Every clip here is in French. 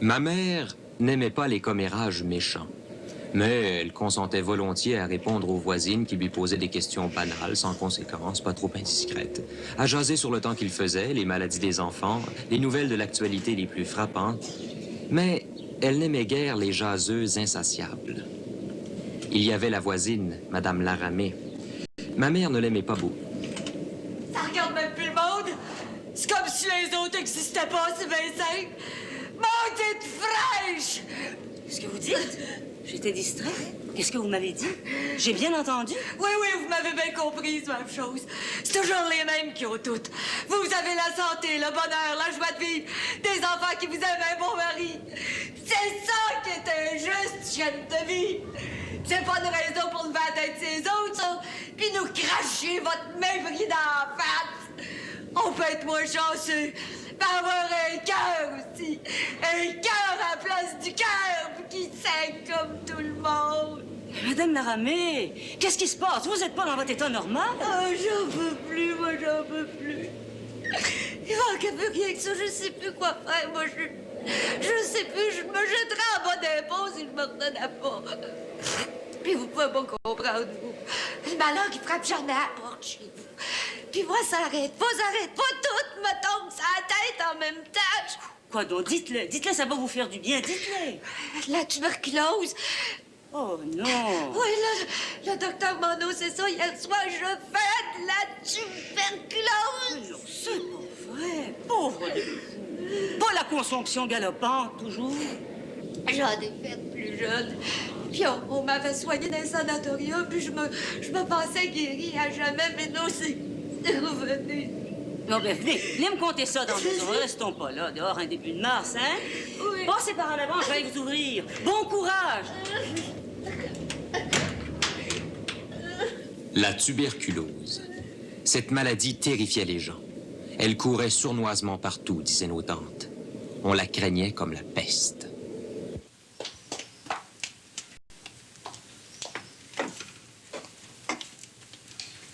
Ma mère n'aimait pas les commérages méchants, mais elle consentait volontiers à répondre aux voisines qui lui posaient des questions banales, sans conséquence, pas trop indiscrètes, à jaser sur le temps qu'il faisait, les maladies des enfants, les nouvelles de l'actualité les plus frappantes, mais elle n'aimait guère les jaseuses insatiables. Il y avait la voisine, Madame Laramé. Ma mère ne l'aimait pas beaucoup. Ça regarde même plus le monde. C'est comme si les autres n'existaient pas, c'est bien simple. Montée de fraîche! Qu'est-ce que vous dites? J'étais distraite. Qu'est-ce que vous m'avez dit? J'ai bien entendu. Oui, vous m'avez bien compris, c'est la même chose. C'est toujours les mêmes qui ont toutes. Vous avez la santé, le bonheur, la joie de vivre, des enfants qui vous aiment, un bon mari. C'est ça qui est injuste, chienne de vie. C'est pas une raison pour lever la tête ses autres, ça. Puis nous cracher votre mépris dans la face. On peut être moins chanceux, mais avoir un cœur aussi. Un cœur à la place du cœur, qui saigne comme tout le monde. Madame Laramé, qu'est-ce qui se passe? Vous n'êtes pas dans votre état normal? Oh, j'en peux plus, moi, j'en peux plus. Il manque plus rien que ça, je sais plus quoi faire, moi, je sais plus, je me jetterais en bas d'impôt si je me redonnais pas. Puis vous pouvez pas comprendre, vous. Le malheur qui frappe jamais à la porte chez vous. Puis moi, ça arrête pas, tout me tombe sur la tête en même temps. Quoi donc? Dites-le, ça va vous faire du bien, dites-le. La tuberculose. Oh non! Oui, le docteur Monod, c'est ça, hier soir, je fais de la tuberculose. Non, c'est pas vrai. Pauvre de vous. Pas la consomption galopante, toujours. J'en ai fait plus jeune. Puis on m'avait soigné dans un sanatorium, puis je me pensais guérie à jamais, mais non, c'est revenu. Non, ben venez me conter ça dans la maison. Restons pas là, dehors, un début de mars, hein? Oui. Passez par en avant, je vais vous ouvrir. Bon courage! La tuberculose. Cette maladie terrifiait les gens. Elle courait sournoisement partout, disaient nos tantes. On la craignait comme la peste.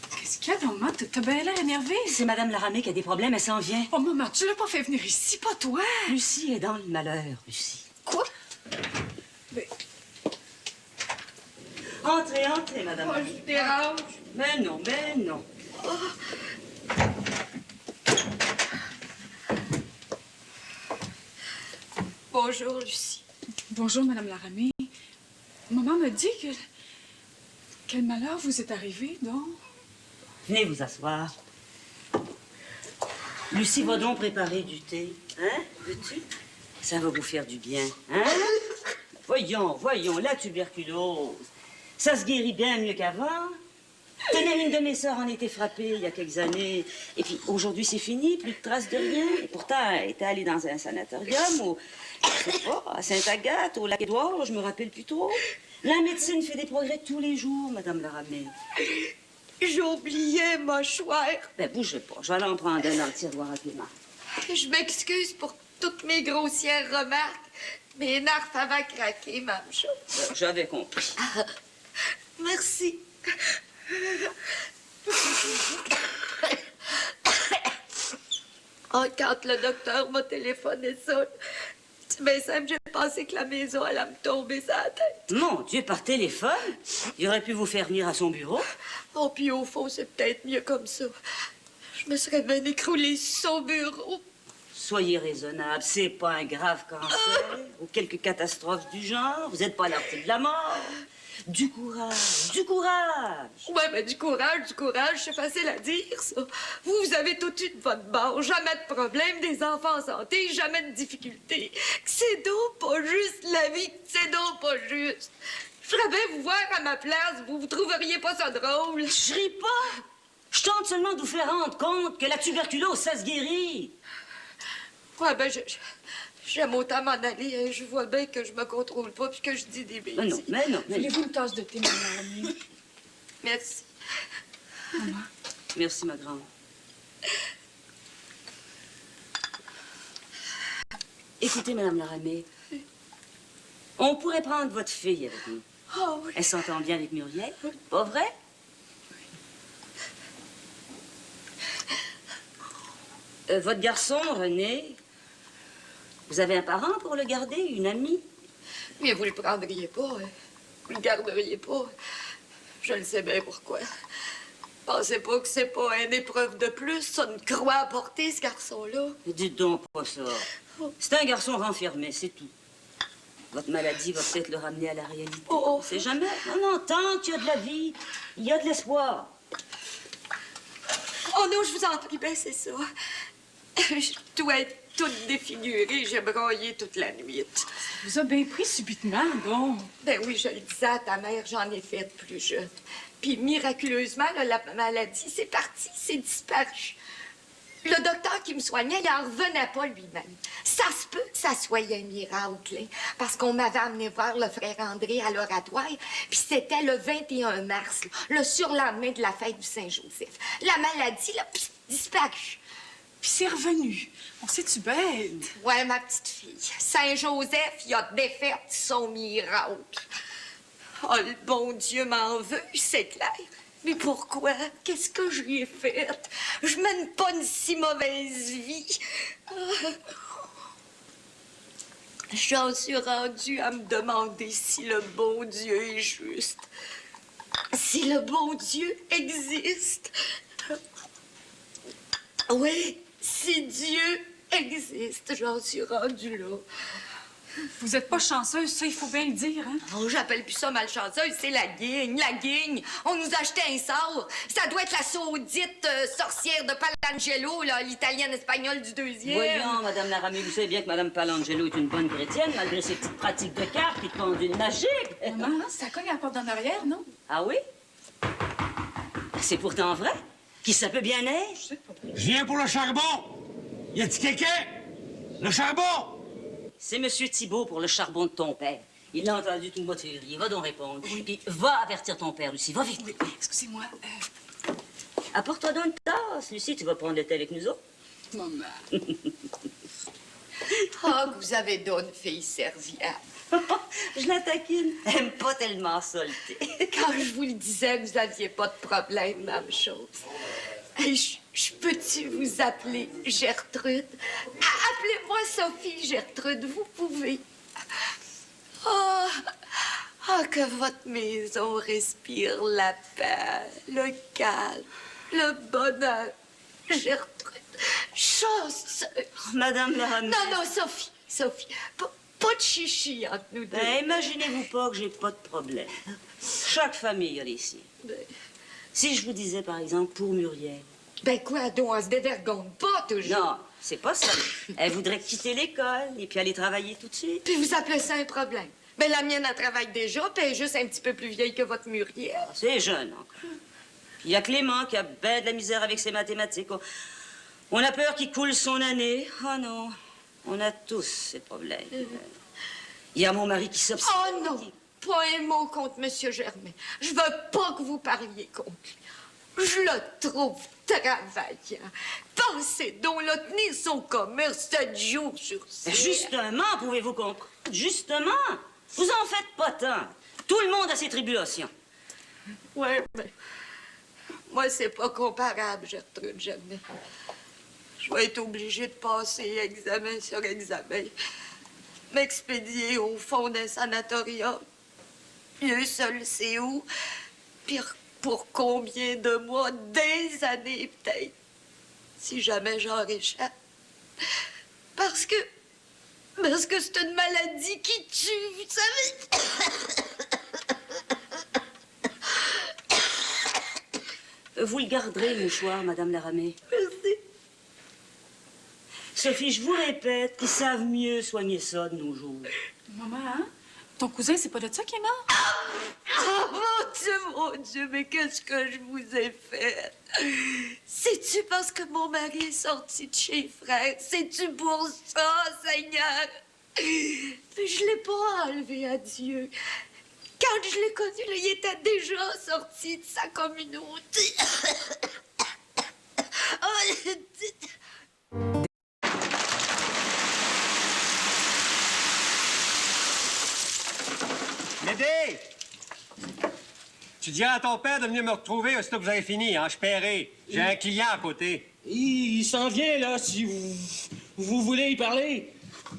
Qu'est-ce qu'il y a, maman? T'as bien l'air énervée. C'est Madame Laramé qui a des problèmes, elle s'en vient. Oh, maman, tu l'as pas fait venir ici, pas toi. Lucie est dans le malheur, Lucie. Quoi? Mais... Entrez, Madame. Oh, je vous dérange. Mais non. Bonjour, Lucie. Bonjour, Madame Laramé. Maman me dit que... Quel malheur vous est arrivé, donc? Venez vous asseoir. Lucie va donc préparer du thé. Hein? Veux-tu? Ça va vous faire du bien. Hein? Voyons, la tuberculose. Ça se guérit bien mieux qu'avant. Tenez, une de mes sœurs en était frappée il y a quelques années. Et puis, aujourd'hui, c'est fini, plus de traces de rien. Et pourtant, elle était allée dans un sanatorium ou, je sais pas, à Sainte-Agathe, au Lac-Édouard, je me rappelle plus trop. La médecine fait des progrès tous les jours, Madame Laramé. J'ai oublié ma mâchoire. Ben, bougez pas. Je vais aller en prendre un dans le tiroir à tes mains. Je m'excuse pour toutes mes grossières remarques. Mes nerfs avaient craqué, même chose. J'avais compris. Merci. Oh, quand le docteur m'a téléphoné ça, c'est bien simple, j'ai pensé que la maison allait me tomber sur la tête. Mon Dieu, par téléphone? Il aurait pu vous faire venir à son bureau. Oh, puis au fond, c'est peut-être mieux comme ça. Je me serais bien écroulée sur son bureau. Soyez raisonnable, c'est pas un grave cancer ou quelque catastrophe du genre. Vous n'êtes pas à l'arrêt de la mort. Du courage, du courage. Ouais, ben du courage, c'est facile à dire, ça. Vous avez tout eu de votre bord, jamais de problème, des enfants en santé, jamais de difficultés. C'est donc pas juste la vie, c'est donc pas juste. Je ferais bien vous voir à ma place, vous trouveriez pas ça drôle. Je ris pas. Je tente seulement de vous faire rendre compte que la tuberculose, ça se guérit. Ouais, ben j'aime autant m'en aller, hein. Je vois bien que je me contrôle pas puis que je dis des bêtises. Mais non. Voulez-vous une tasse de thé, Madame Laramé? Merci. Maman. Merci, ma grande. Écoutez, Madame Laramé, on pourrait prendre votre fille avec nous. Oh oui. Elle s'entend bien avec Muriel, pas vrai? Votre garçon, René, Vous avez un parent pour le garder, une amie? Mais vous le prendriez pas, hein. Vous le garderiez pas. Je le sais bien pourquoi. Pensez pas que c'est pas une épreuve de plus, ça, une croix à porter, ce garçon-là. Dites donc pas ça. C'est un garçon renfermé, c'est tout. Votre maladie va peut-être le ramener à la réalité. Oh. C'est jamais. Non, non, tant qu'il y a de la vie, il y a de l'espoir. Oh non, je vous en prie, ben c'est ça. Je dois être toute défigurée, j'ai broyé toute la nuit. Vous a bien pris subitement, bon. Ben oui, je le disais à ta mère, j'en ai fait plus jeune. Puis miraculeusement, là, la maladie, c'est parti, c'est disparu. Le docteur qui me soignait, il en revenait pas lui-même. Ça se peut que ça soit un miracle, hein, parce qu'on m'avait amené voir le frère André à l'oratoire, puis c'était le 21 mars, là, le surlendemain de la fête du Saint-Joseph. La maladie, là, pff, disparue. Puis c'est revenu. On s'est-tu bête? Ouais, ma petite fille. Saint-Joseph, il a défait son miracle. Oh, le bon Dieu m'en veut, c'est clair. Mais pourquoi? Qu'est-ce que je lui ai fait? Je mène pas une si mauvaise vie. J'en suis rendue à me demander si le bon Dieu est juste. Si le bon Dieu existe. Oui, si Dieu existe, j'en suis rendue là. Vous êtes pas chanceuse, ça, il faut bien le dire, hein? Oh, j'appelle plus ça malchanceuse, c'est la guigne, la guigne. On nous a acheté un sort. Ça doit être la saudite sorcière de Palangelo, là, l'italienne espagnole du deuxième. Voyons, Madame Laramie, vous savez bien que Madame Palangelo est une bonne chrétienne, malgré ses petites pratiques de cartes et de pendule magique. Maman, ça cogne à la porte d'en arrière, non? Ah oui? C'est pourtant vrai. Qui ça peut bien être? Je sais pas. Je viens pour le charbon. Y a-t-il quelqu'un? Le charbon! C'est Monsieur Thibault pour le charbon de ton père. Il l'a entendu tout le mois de février. Va donc répondre. Puis va avertir ton père, Lucie. Va vite. Oui, excusez-moi. Apporte-toi donc une tasse. Lucie, tu vas prendre le thé avec nous autres. Maman. Oh, vous avez donné une fille serviable. Je la taquine. Elle aime pas tellement ça, le thé. Quand je vous le disais, vous aviez pas de problème, même chose. Hey, je peux-tu vous appeler Gertrude? Appelez-moi Sophie Gertrude, vous pouvez. Oh, que votre maison respire la paix, le calme, le bonheur. Gertrude, chanceuse. Madame Laramie. Non, Sophie, pas de chichi entre nous deux. Ben, imaginez-vous pas que j'ai pas de problème. Chaque famille a les siens. Ben, Si je vous disais, par exemple, pour Muriel. ben quoi, donc, on se dévergonde pas toujours. Non, c'est pas ça. Elle voudrait quitter l'école et puis aller travailler tout de suite. Puis vous appelez ça un problème. Ben la mienne, elle travaille déjà, puis elle est juste un petit peu plus vieille que votre Muriel. C'est jeune encore. Puis il y a Clément qui a ben de la misère avec ses mathématiques. On a peur qu'il coule son année. Oh non, on a tous ces problèmes. Il y a mon mari qui s'obstine. Oh non, pas un mot contre M. Germain. Je veux pas que vous parliez contre lui. Je le trouve travaillant. Pensez donc, là, tenir son commerce 7 jours sur 7. Justement, pouvez-vous comprendre? Justement, vous en faites pas tant. Tout le monde a ses tribulations. Ouais, mais moi, c'est pas comparable, Gertrude Germain. Je vais être obligée de passer examen sur examen. M'expédier au fond d'un sanatorium. Dieu seul sait où. Pire, pour combien de mois, des années peut-être. Si jamais j'en réchappe. Parce que c'est une maladie qui tue, vous savez. Vous le garderez, le mouchoir, Madame Laramie. Merci. Sophie, je vous répète qu'ils savent mieux soigner ça de nos jours. Maman, hein? Ton cousin, c'est pas de ça qui est mort? Oh, mon Dieu, mais qu'est-ce que je vous ai fait? C'est-tu parce que mon mari est sorti de chez frère? C'est-tu pour ça, Seigneur? Mais je l'ai pas enlevé à Dieu. Quand je l'ai connu, là, il était déjà sorti de sa communauté. Médée! Tu diras à ton père de venir me retrouver aussitôt que vous avez fini, hein? Je paierai. J'ai un client à côté. Il s'en vient, là, si vous voulez y parler.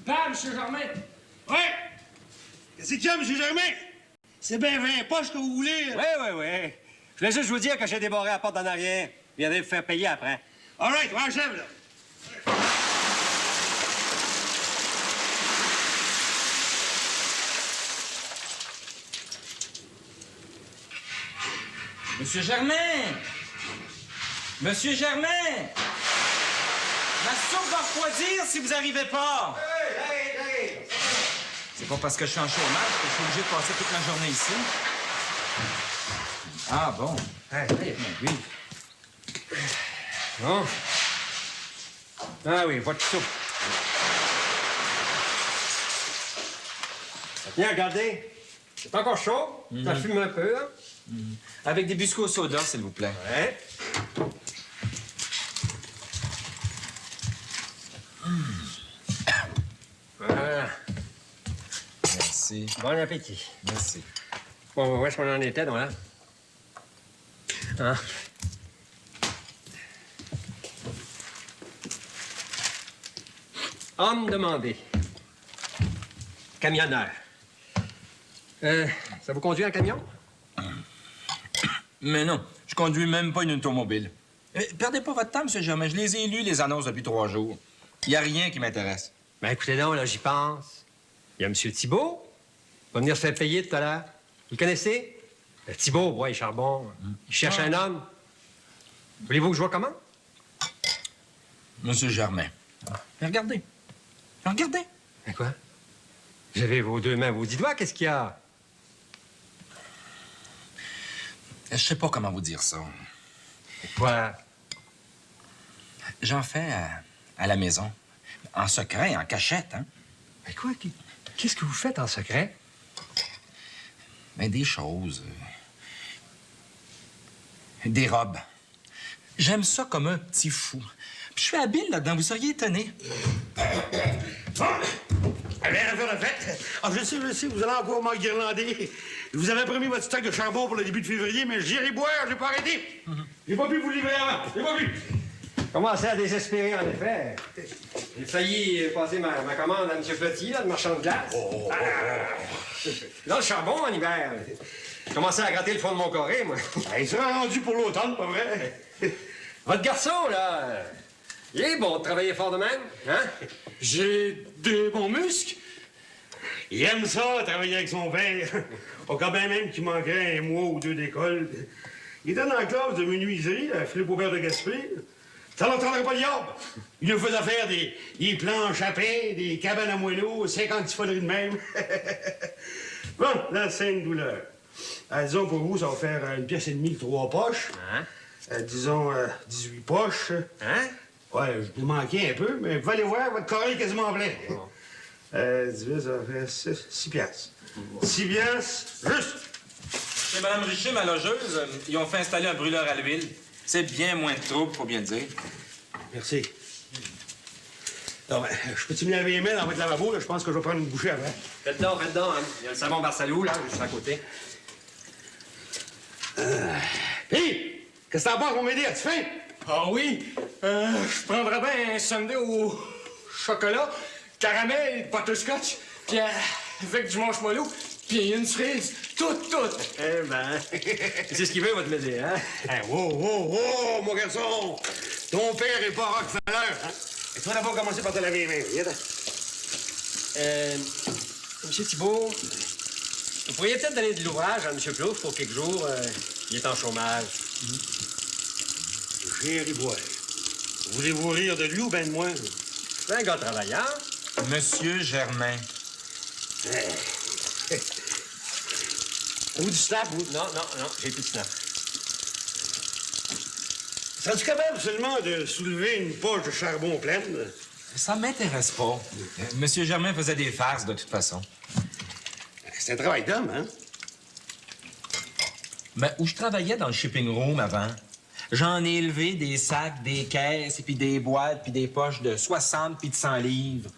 Bam, M. Germain! Ouais! Qu'est-ce qu'il y a, M. Germain? C'est bien 20 poches que vous voulez. Oui. Je voulais juste vous dire que j'ai débarré la porte en arrière. Vous viendrez vous faire payer après. All right, ouais, chef, là. Monsieur Germain! Monsieur Germain! Ma soupe va refroidir si vous n'arrivez pas! Hey! C'est pas parce que je suis en chômage que je suis obligé de passer toute la journée ici. Ah bon? Oui. Bon. Ah oui, votre soupe. Bien, regardez. C'est encore chaud. Ça fume un peu, hein? Avec des biscuits au soda, s'il vous plaît. Ouais. Voilà. Merci. Bon appétit. Merci. Bon, où est-ce qu'on en était, donc, là? Hein? Homme demandé. Camionneur. Ça vous conduit en camion? Mais non, je conduis même pas une automobile. Perdez pas votre temps, Monsieur Germain. Je les ai lus, les annonces, depuis 3 jours. Il n'y a rien qui m'intéresse. Ben, écoutez donc, là, j'y pense. Il y a M. Thibault. Il va venir se faire payer tout à l'heure. Vous le connaissez? Thibault, ouais, Charbon. Il cherche un homme. Voulez-vous que je vois comment? Monsieur Germain. Mais regardez. Regardez. Ben quoi? Vous avez vos 2 mains, vos 10 doigts, qu'est-ce qu'il y a? Je sais pas comment vous dire ça. Quoi? J'en fais à la maison. En secret, en cachette, hein? Mais quoi? Qu'est-ce que vous faites en secret? Ben, des choses. Des robes. J'aime ça comme un petit fou. Puis je suis habile là-dedans, vous seriez étonné. Allez, à faire la fête. Ah, je sais, vous allez encore m'enguirlander. Je vous avais promis votre stock de charbon pour le début de février, mais j'irai boire, j'ai pas arrêté. J'ai pas pu vous livrer avant, j'ai pas pu. Commencez à désespérer, en effet. J'ai failli passer ma commande à M. Flottier, là, le marchand de glace. Dans le charbon, en hiver. J'ai commencé à gratter le fond de mon coré, moi. Il sera rendu pour l'automne, pas vrai? Votre garçon, là, il est bon de travailler fort de même, hein? J'ai des bons muscles. Il aime ça, travailler avec son père. Au cas bien même qu'il manquerait 1 mois ou 2 d'école. Il était dans la classe de menuiserie, à Philippe Aubert de Gaspé. Ça n'entendrait pas le diable. Il nous faisait faire des planches à pain, des cabanes à moineaux, 50 tifonneries de même. Bon, là, c'est une douleur. Disons, pour vous, ça va faire 1,5 pièce 3 poches. Hein? Disons, 18 poches. Hein? Ouais, je vous manquais un peu, mais vous allez voir, votre corps est quasiment plein. 18, ça va faire 6 piastres. 6 piastres, juste. Chez Mme Richer, ma logeuse, ils ont fait installer un brûleur à l'huile. C'est bien moins de trouble, faut bien le dire. Merci. Donc, je peux-tu me laver les mains dans votre lavabo? Là? Je pense que je vais prendre une bouchée avant. Faites donc, hein. Il y a le savon Barsalou, là, juste à côté. Hé! Qu'est-ce que t'en penses, mon m'aider? As-tu faim? Ah oui? Je prendrais bien un sundae au chocolat, caramel, butterscotch, puis avec du marshmallow, puis une cerise, tout. Eh ben, c'est ce qu'il veut, votre médé, hein? Hey, wow, mon garçon! Ton père est pas Rockefeller, hein? Et tu vas d'abord commencer par te laver les mains. Viens. Monsieur Thibault, vous pourriez peut-être donner de l'ouvrage à M. Plouffe pour quelques jours. Il est en chômage. Chéri boire. Voulez-vous rire de lui ou ben de moi? C'est un gars travaillant. Monsieur Germain. Ou du snap, vous? Non, j'ai plus de snap. Serais-tu capable seulement de soulever une poche de charbon pleine? Ça m'intéresse pas. Monsieur Germain faisait des farces, de toute façon. C'est un travail d'homme, hein? Mais où je travaillais dans le shipping room avant, j'en ai élevé des sacs, des caisses, et puis des boîtes, puis des poches de 60 puis de 100 livres.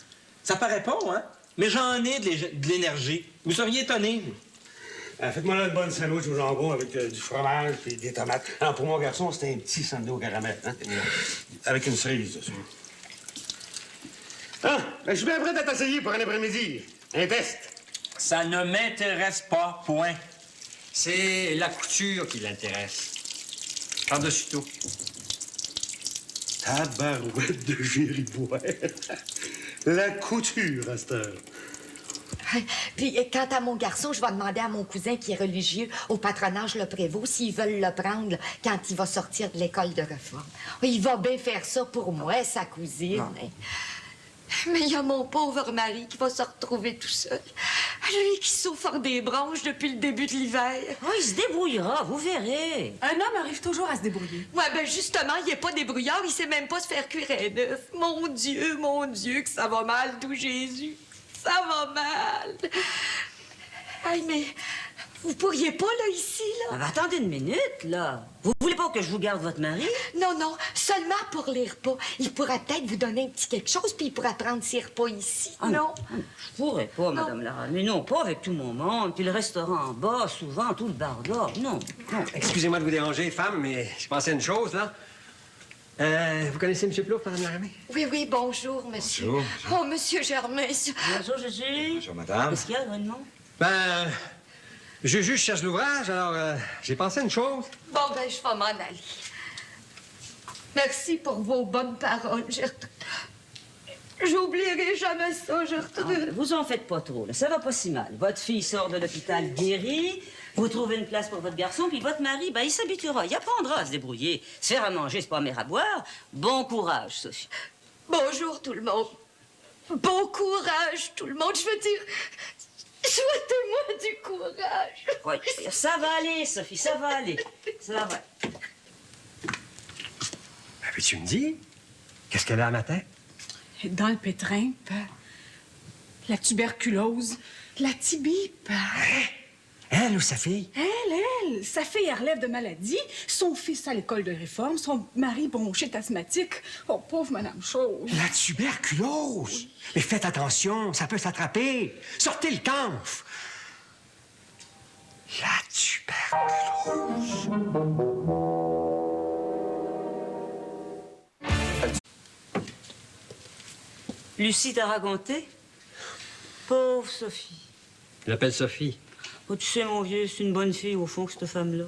Ça paraît pas, hein? Mais j'en ai de l'énergie. Vous seriez étonné. Faites-moi là une bonne sandwich au jambon avec du fromage et des tomates. Alors, pour mon garçon, c'était un petit sundae au caramel, hein? Avec une cerise dessus. Ah, ben, je suis bien prêt à t'essayer pour un après-midi. Un test. Ça ne m'intéresse pas, point. C'est la couture qui l'intéresse. Par-dessus tout. Tabarouette de gériboire. La couture, à cette heure. Puis, quant à mon garçon, je vais demander à mon cousin qui est religieux au patronage Le Prévost s'ils veulent le prendre là, quand il va sortir de l'école de réforme. Il va bien faire ça pour moi, sa cousine. Hein. Mais il y a mon pauvre mari qui va se retrouver tout seul. Lui qui souffre des bronches depuis le début de l'hiver. Oh, il se débrouillera, vous verrez. Un homme arrive toujours à se débrouiller. Ouais, ben justement, il est pas débrouillard, il sait même pas se faire cuire un œuf. Mon Dieu, que ça va mal, tout Jésus. Ça va mal. Hey, mais vous pourriez pas, là, ici, là? Ah, ben, attendez une minute, là. Vous voulez pas que je vous garde votre mari? Non, seulement pour les repas. Il pourrait peut-être vous donner un petit quelque chose, puis il pourrait prendre ses repas ici, Ah, non? Je pourrais pas, Madame Lara. Mais non, pas avec tout mon monde. Puis le restaurant en bas, souvent, tout le bordel. Non. Excusez-moi de vous déranger, femme, mais je pensais à une chose, là. Vous connaissez M. Plouffe, Mme Laramie? Oui, bonjour, monsieur. Bonjour. Oh, monsieur Germain, Bonjour, Jésus. Bonjour, madame. Qu'est-ce qu'il y a, vraiment? Ben, je cherche l'ouvrage, alors j'ai pensé à une chose. Bon, ben, je vais m'en aller. Merci pour vos bonnes paroles, Gertrude. J'oublierai jamais ça, Gertrude. Vous en faites pas trop, là. Ça va pas si mal. Votre fille sort de l'hôpital guérie, vous trouvez une place pour votre garçon, puis votre mari, ben, il s'habituera. Il apprendra à se débrouiller. Se faire à manger, c'est pas mer à boire. Bon courage, Sophie. Bonjour, tout le monde. Bon courage, tout le monde. Je veux dire, souhaitez-moi du courage. Ouais, ça va aller, Sophie, ça va aller. Ça va. Ben, peux-tu me dire? Qu'est-ce qu'elle a à matin? Dans le pétrin, père. La tuberculose, la tibie, père. Elle ou sa fille? Elle, sa fille, elle relève de maladie. Son fils à l'école de réforme. Son mari bronchite asthmatique. Oh, pauvre Madame Chose. La tuberculose! Mais faites attention, ça peut s'attraper. Sortez le camphre. La tuberculose. Lucie t'a raconté? Pauvre Sophie. Je l'appelle Sophie. Oh, tu sais, mon vieux, c'est une bonne fille, au fond, cette femme-là.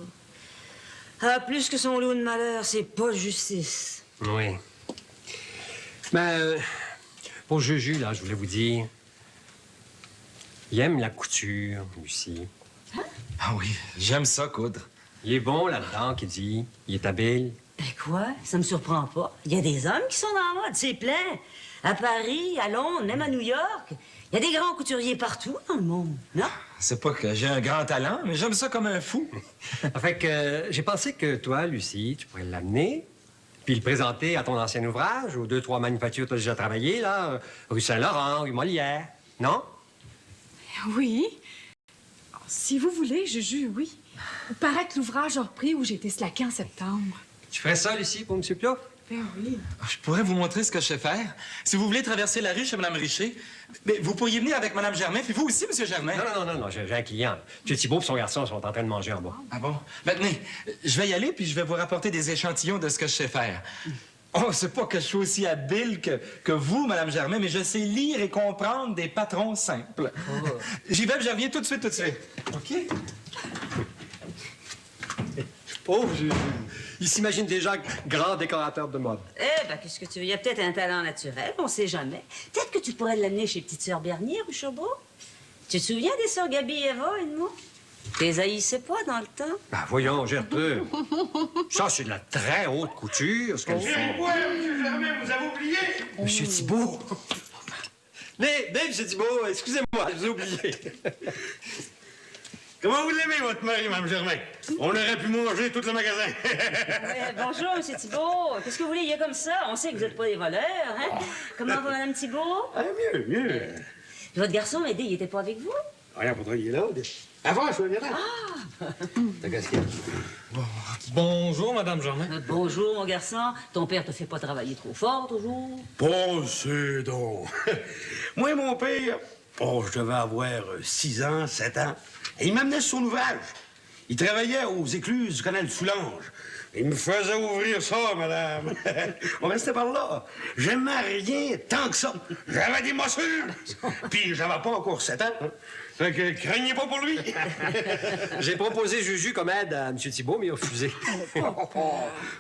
Elle a plus que son lot de malheur, c'est pas de justice. Oui. Ben, pour Juju, là, je voulais vous dire... Il aime la couture, Lucie. Ah oui, j'aime ça, coudre. Il est bon là-dedans, qui dit. Il est habile. Ben quoi? Ça me surprend pas. Il y a des hommes qui sont dans la mode, c'est plein. À Paris, à Londres, même à New York. Il y a des grands couturiers partout dans le monde, non? C'est pas que j'ai un grand talent, mais j'aime ça comme un fou. Fait que j'ai pensé que toi, Lucie, tu pourrais l'amener, puis le présenter à ton ancien ouvrage, aux 2-3 manufactures que tu as déjà travaillé, là, rue Saint-Laurent, rue Molière. Non? Oui. Si vous voulez, Juju, oui. Il paraît que l'ouvrage a repris où j'ai été slacké en septembre. Tu ferais ça, Lucie, pour M. Plouffe? Ben oui. Je pourrais vous montrer ce que je sais faire. Si vous voulez traverser la rue chez Mme Richer, mais vous pourriez venir avec Mme Germain, puis vous aussi, M. Germain. Non, j'ai un client. M. Thibault et son garçon sont en train de manger en bas. Ah bon? Ben, tenez, je vais y aller, puis je vais vous rapporter des échantillons de ce que je sais faire. Oh, c'est pas que je suis aussi habile que vous, Mme Germain, mais je sais lire et comprendre des patrons simples. Oh. J'y vais, puis je reviens tout de suite. OK? Pauvre Juju. Il s'imagine déjà grand décorateur de mode. Eh ben, qu'est-ce que tu veux? Il y a peut-être un talent naturel, on sait jamais. Peut-être que tu pourrais l'amener chez Petite Sœur Bernier, rue Sherbrooke. Tu te souviens des sœurs Gabi et Eva, Edmond? T'es haïssais pas dans le temps? Ben voyons, Gertrude. Ça, c'est de la très haute couture, ce qu'elles font. Ouais, M. Germain, vous avez oublié? Monsieur Thibault. Mais, M. Thibault, excusez-moi, je vous ai oublié. Comment vous l'aimez, votre mari, Mme Germain? On aurait pu manger tout le magasin. Bonjour, M. Thibault. Qu'est-ce que vous voulez? Il y a comme ça. On sait que vous n'êtes pas des voleurs, hein? Comment va Mme Thibault? Ah, mieux. Votre garçon, Eddie, il était pas avec vous? Rien, pourtant, il est là. Avant, je suis là. T'as qu'est-ce qu'il y a? Bonjour, Madame Germain. Bonjour, mon garçon. Ton père te fait pas travailler trop fort, toujours? Pensez donc. Moi, mon père, je devais avoir 6 ans, 7 ans. Et il m'amenait sur son ouvrage. Il travaillait aux écluses du canal de Soulanges. Il me faisait ouvrir ça, madame. On restait par là. J'aimais rien tant que ça. J'avais des morsures. Puis j'avais pas encore 7 ans. Hein. Fait que craignez pas pour lui. J'ai proposé Juju comme aide à M. Thibault, mais il a refusé.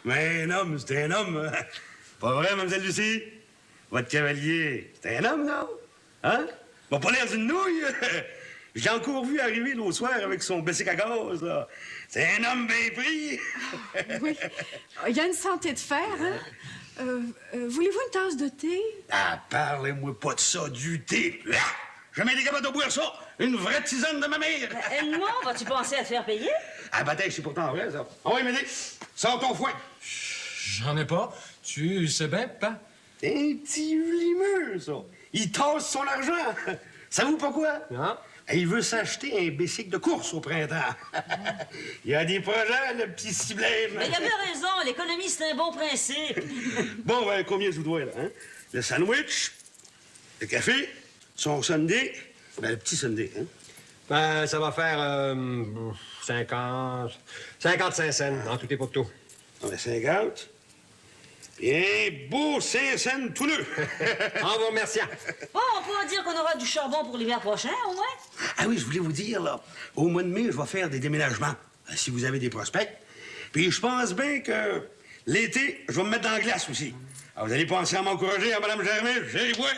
Mais un homme, c'est un homme. Pas vrai, mademoiselle Lucie? Votre cavalier, c'est un homme, non? Hein? Va pas l'air d'une nouille. J'ai encore vu arriver l'autre soir avec son bicycle à gaz, là. C'est un homme bien pris. Oui. Il y a une santé de fer, hein? Voulez-vous une tasse de thé? Ah, parlez-moi pas de ça, du thé. Ah! Jamais été capable de boire ça. Une vraie tisane de ma mère. Edmond, vas-tu penser à te faire payer? Ah, bataille, c'est pourtant vrai, ça. Ah oui, Médée, sors ton fouet. J'en ai pas. Tu sais bien, papa? C'est un petit vlimeux, ça. Il tasse son argent. Savez-vous pourquoi? Non? Il veut s'acheter un bicycle de course au printemps. Il y a des projets, le petit ciblème. Mais il a bien raison, l'économie, c'est un bon principe. Bon, ben, combien je vous dois, là, hein? Le sandwich, le café, son sundae, ben, le petit sundae, hein? Ben, ça va faire 55 cents, en tout et pour tout. On a 50. Et beau 5 cents tout neuf. En vous remerciant. Bon, on peut en dire qu'on aura du charbon pour l'hiver prochain, au moins. Ah oui, je voulais vous dire, là, au mois de mai, je vais faire des déménagements, si vous avez des prospects. Puis je pense bien que l'été, je vais me mettre dans la glace aussi. Alors, vous allez penser à m'encourager, à Mme Germain, j'ai boire.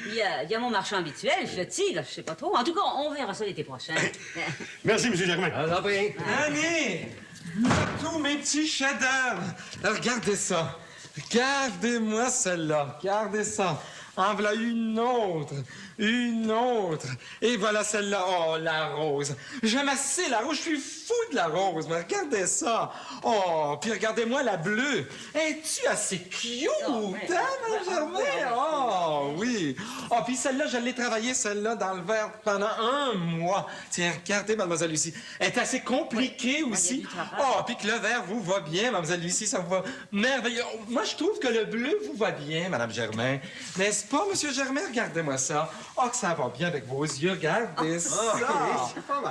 Il y a mon marchand habituel, Flotti, là, je sais pas trop. En tout cas, on verra ça l'été prochain. Merci, M. Germain. Ah, j'en prie. Annie! Tous mes petits chefs-d'œuvre! Regardez ça! Regardez-moi celle-là! Regardez ça! En voilà une autre! Une autre! Et voilà celle-là! Oh, la rose! J'aime assez la rose! Je suis fou de la rose! Mais regardez ça! Oh! Puis regardez-moi la bleue! Es-tu assez cute? Hein, Mme Germain? Oh, oui! Oh, puis celle-là, je l'ai travaillée, celle-là, dans le verre pendant 1 mois. Tiens, regardez, Mademoiselle Lucie. Elle est assez compliquée aussi. Oh, puis que le vert vous va bien, Mademoiselle Lucie, ça vous va merveilleux. Moi, je trouve que le bleu vous va bien, Madame Germain. N'est-ce pas, Monsieur Germain? Regardez-moi ça. Oh, que ça va bien avec vos yeux. Regardez ça.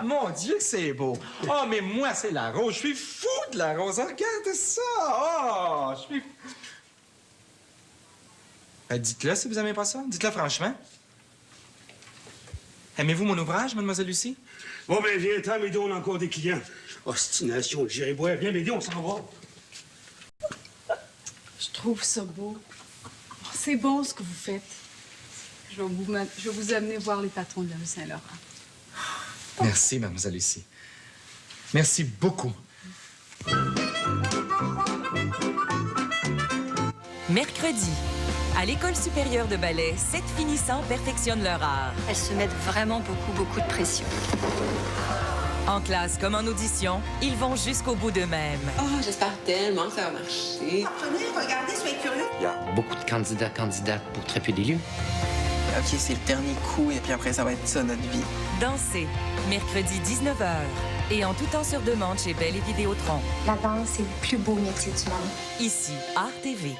Mon Dieu, que c'est beau. Oh, mais moi, c'est la rose. Je suis fou de la rose. Regardez ça. Oh, je suis... dites-le si vous n'aimez pas ça. Dites-le franchement. Aimez-vous mon ouvrage, Mademoiselle Lucie? Bon, ben, viens-t'en, Médée, on a encore des clients. Ostination, j'irai boire. Viens, Médée, on s'en va. Je trouve ça beau. Oh, c'est bon ce que vous faites. Je vais vous amener voir les patrons de la rue Saint-Laurent. Merci, Mademoiselle Lucie. Merci beaucoup. Mercredi, à l'École supérieure de ballet, 7 finissants perfectionnent leur art. Elles se mettent vraiment beaucoup de pression. En classe comme en audition, ils vont jusqu'au bout d'eux-mêmes. Oh, j'espère tellement que ça va marcher. Apprenez, regardez, soyez curieux. Il y a beaucoup de candidates pour très peu d'élus. OK, c'est le dernier coup, et puis après, ça va être ça, notre vie. Dansez, mercredi 19h. Et en tout temps sur demande chez Bell et Vidéotron. La danse, c'est le plus beau métier du monde. Ici, Art TV.